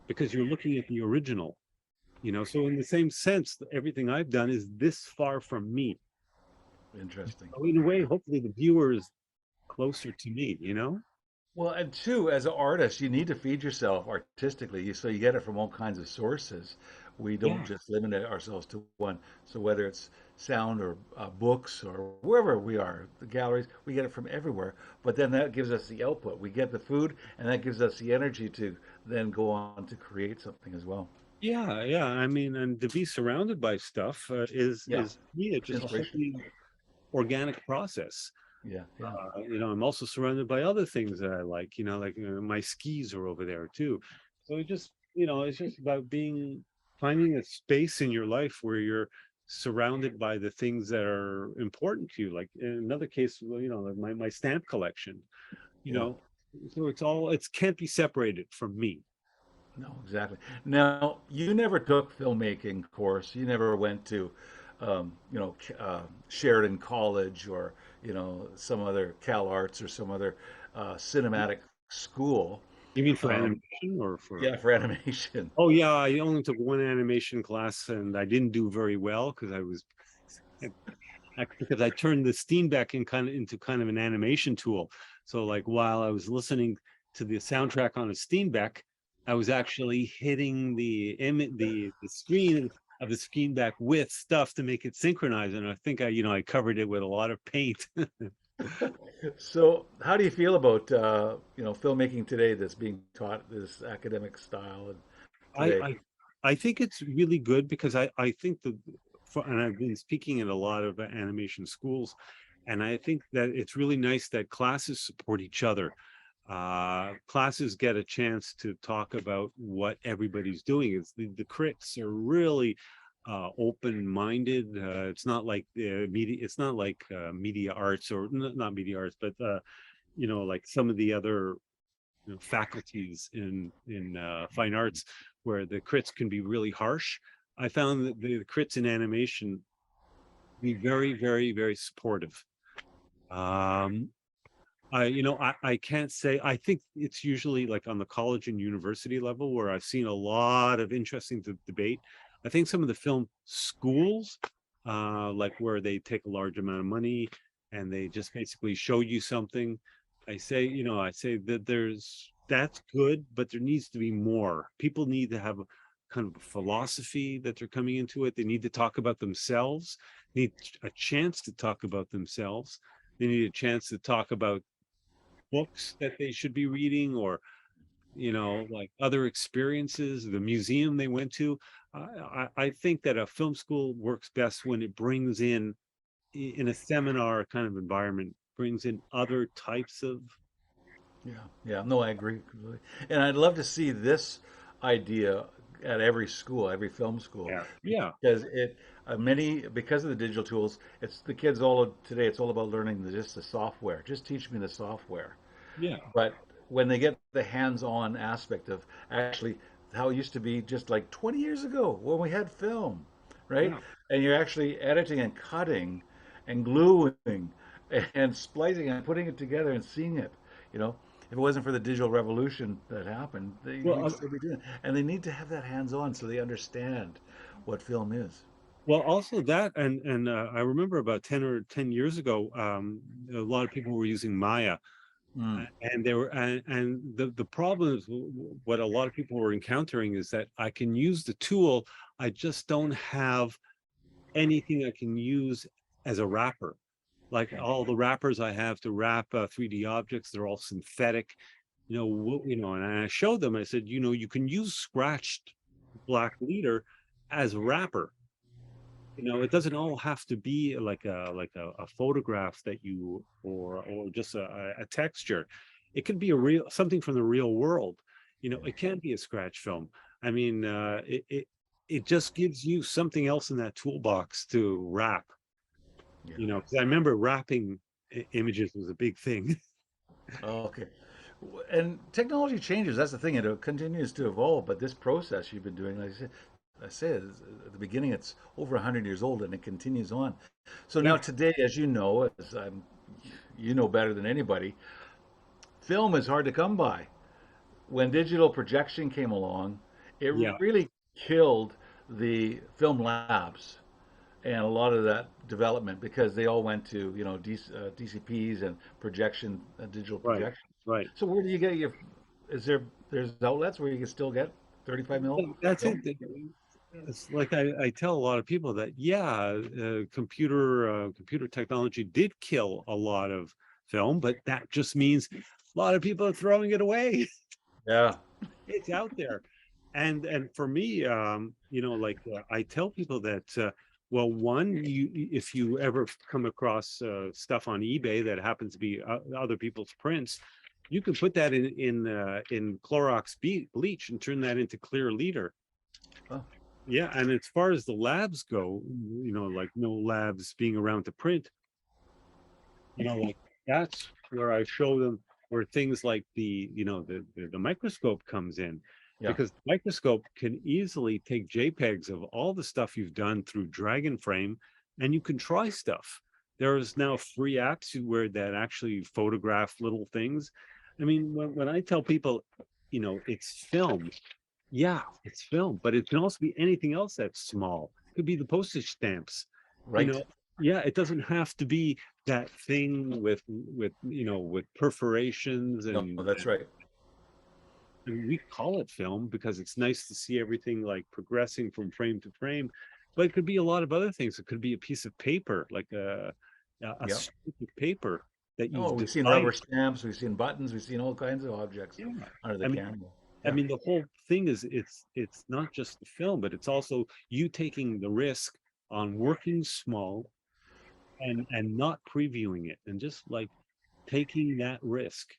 because you're looking at the original. You know, so in the same sense, everything I've done is this far from me. Interesting. So in a way, hopefully the viewer is closer to me, you know? Well, and two, as an artist, you need to feed yourself artistically. So you get it from all kinds of sources. We don't Yeah. just limit ourselves to one. So whether it's sound or books or wherever we are, the galleries, we get it from everywhere. But then that gives us the output. We get the food, and that gives us the energy to then go on to create something as well. Yeah, yeah. I mean, and to be surrounded by stuff Yeah, is yeah, just a inspiration. wholly organic process. Yeah, yeah. You know, I'm also surrounded by other things that I like. You know, like my skis are over there too. So it just, you know, it's just about being finding a space in your life where you're surrounded by the things that are important to you. Like in another case, well, you know, like my stamp collection. You Yeah. know, so it can't be separated from me. No, exactly. Now, you never took filmmaking course. You never went to, Sheridan College or some other Cal Arts or some other cinematic school. You mean for Um, animation or for? yeah, for animation. Oh yeah, I only took one animation class and I didn't do very well because because I turned the Steenbeck into kind of an animation tool. So like while I was listening to the soundtrack on a Steenbeck, I was actually hitting the screen of the Steenbeck with stuff to make it synchronize. And I think I covered it with a lot of paint. So, how do you feel about filmmaking today that's being taught this academic style and I, today? I I think it's really good because I think and I've been speaking in a lot of animation schools, and I think that it's really nice that classes support each other. Classes get a chance to talk about what everybody's doing. The crits are really open-minded. It's not like media. It's not like media arts or not media arts, but like some of the other faculties in fine arts where the crits can be really harsh. I found that the crits in animation be very, very, very supportive. Um, I can't say. I think it's usually like on the college and university level where I've seen a lot of interesting debate. I think some of the film schools, like where they take a large amount of money and they just basically show you something. I say that that's good, but there needs to be more. People need to have a kind of a philosophy that they're coming into it. They need to talk about themselves, need a chance to talk about themselves. They need a chance to talk about books that they should be reading or like other experiences, the museum they went to. I think that a film school works best when it brings in a seminar kind of environment, brings in other types of. Yeah, yeah, no, I agree completely. And I'd love to see this idea at every school, every film school, Yeah, yeah, because because of the digital tools, it's the kids all today. It's all about learning just the software. Just teach me the software. yeah, But when they get the hands-on aspect of actually how it used to be just like 20 years ago when we had film, right? yeah. And you're actually editing and cutting and gluing and splicing and putting it together and seeing it, you know. If it wasn't for the digital revolution that happened, well we'd still be doing it. And they need to have that hands-on so they understand what film is. well also that I remember about 10 years ago, a lot of people were using Maya. Mm, And there were and the problem is what a lot of people were encountering is that I can use the tool, I just don't have anything I can use as a wrapper. Like all the wrappers I have to wrap 3D objects, they're all synthetic. And I showed them. I said, you can use scratched black leader as a wrapper. It doesn't all have to be like a photograph that you or just a texture. It could be a real something from the real world. It can't be a scratch film. I mean, it just gives you something else in that toolbox to wrap, Yeah. because I remember wrapping images was a big thing. Oh, okay. And technology changes. That's the thing. It continues to evolve. But this process you've been doing, like I said at the beginning, it's over 100 years old and it continues on. So Yeah, now today, as you know, you know better than anybody, film is hard to come by. When digital projection came along, it yeah, really killed the film labs and a lot of that development because they all went to DCPs and projection, digital right, projection. right. So where do you get your? Is there there's outlets where you can still get 35 mil That's it. film? It's like I tell a lot of people that, yeah, computer technology did kill a lot of film, but that just means a lot of people are throwing it away. Yeah. It's out there. And for me, like I tell people that, well, one, if you ever come across stuff on eBay that happens to be other people's prints, you can put that in Clorox bleach and turn that into clear leader. Oh, Yeah, and as far as the labs go, like no labs being around to print, like that's where I show them where things like the microscope comes in, yeah. because the microscope can easily take JPEGs of all the stuff you've done through Dragon Frame, and you can try stuff. There's now free apps where that actually photograph little things. I mean, when I tell people, it's film, yeah, it's film, but it can also be anything else that's small. It could be the postage stamps, you Right. know. Yeah, it doesn't have to be that thing with perforations No, that's right. and we call it film because it's nice to see everything like progressing from frame to frame, but it could be a lot of other things. It could be a piece of paper, like a Yeah. strip of paper that Oh, you've we've seen designed. rubber stamps, we've seen buttons, we've seen all kinds of objects Yeah. under the I mean, camera. I Yeah. mean, the whole thing is it's not just the film, but it's also you taking the risk on working small and not previewing it and just like taking that risk.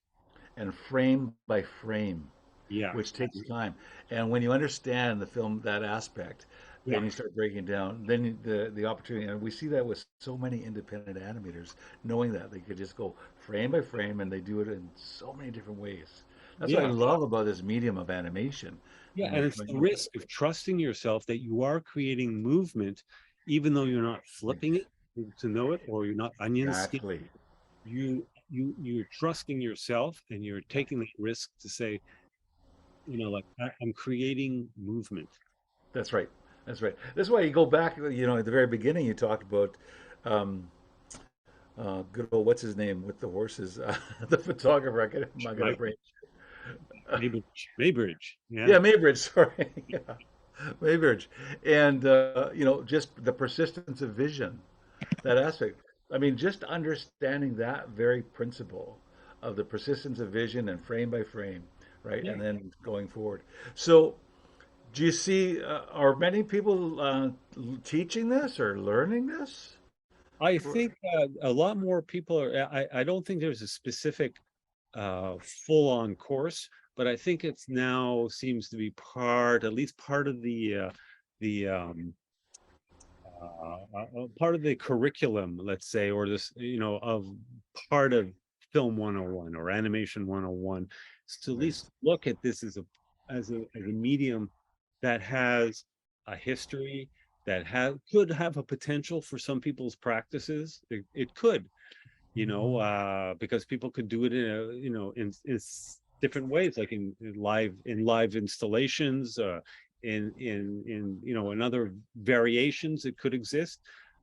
And frame by frame, Yeah. which takes time. And when you understand the film, that aspect, Yeah. then you start breaking down. Then the opportunity, and we see that with so many independent animators, knowing that they could just go frame by frame, and they do it in so many different ways. That's what I Yeah. love about this medium of animation. Yeah. You know, And it's the risk of trusting yourself that you are creating movement, even though you're not flipping it to know it, or you're not onion skin. exactly. You're trusting yourself and you're taking the risk to say, like I'm creating movement. That's right. That's right. That's why you go back. At the very beginning, you talked about um, good old what's his name with the horses, the photographer. I'm not gonna Right. brain. Maybridge. Yeah. Yeah, Maybridge. Sorry, yeah, Maybridge, and just the persistence of vision, that aspect. I mean, just understanding that very principle of the persistence of vision and frame by frame, right, Yeah. and then going forward. So, do you see? Are many people teaching this or learning this? I think a lot more people are. I don't think there's a specific full-on course, but I think it's now seems to be at least part of the part of the curriculum, let's say, or this, of part of film 101 or animation 101, is to at Right. least look at this as a medium that has a history, that could have a potential for some people's practices. It could, because people could do it in in different ways, like in live installations, in other variations it could exist.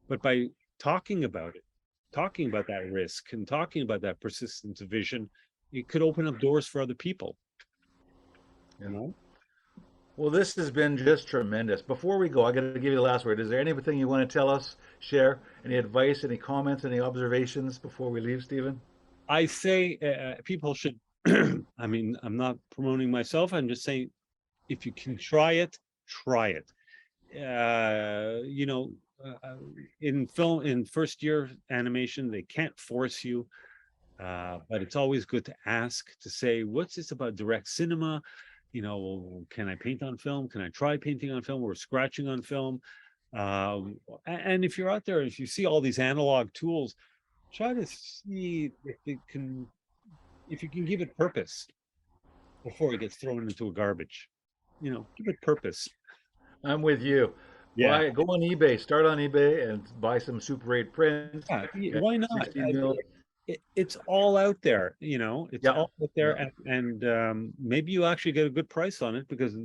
But by talking about it, talking about that risk and talking about that persistence of vision, it could open up doors for other people, you Yeah. know. Well, this has been just tremendous. Before we go, I got to give you the last word. Is there anything you want to tell us, share? Any advice, any comments, any observations before we leave, Stephen? I say people should I mean, I'm not promoting myself, I'm just saying if you can try it. uh, you know, in first year animation, they can't force you, but it's always good to ask, to say, what's this about direct cinema? you know, can I paint on film? Can I try painting on film or scratching on film? And if you're out there, if you see all these analog tools, try to see if you can give it purpose before it gets thrown into a garbage. You know, give it purpose. I'm with you. Yeah. Go on eBay, start on eBay and buy some Super 8 prints. Yeah, Yeah, why not? 16 mil. It's all out there, you know, it's Yeah, all out there, yeah. and maybe you actually get a good price on it because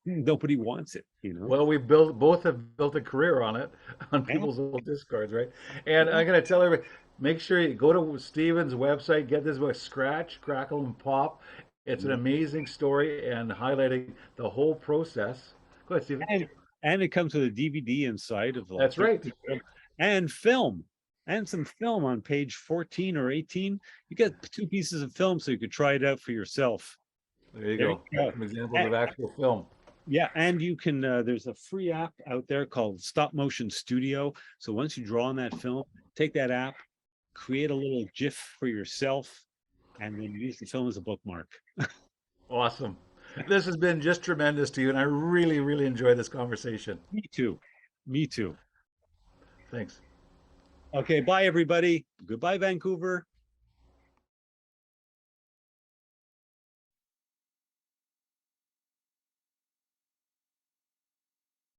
nobody wants it, you know. Well, both have built a career on it, on Yeah, people's old discards, right? And yeah. I'm going to tell everybody, make sure you go to Steven's website, get this book, Scratch, Crackle, and Pop. It's an amazing story and highlighting the whole process. Go ahead, Steven. And, and it comes with a DVD inside of like That's right. and film and some film on page 14 or 18. You get 2 pieces of film so you could try it out for yourself. There you There you go. go. Some examples of actual film. Yeah, and you can, there's a free app out there called Stop Motion Studio. So once you draw on that film, take that app, create a little GIF for yourself, and then use the film as a bookmark. Awesome. This has been just tremendous to you, and I really, really enjoyed this conversation. Me too. Me too. Thanks. Okay, bye everybody. Goodbye, Vancouver.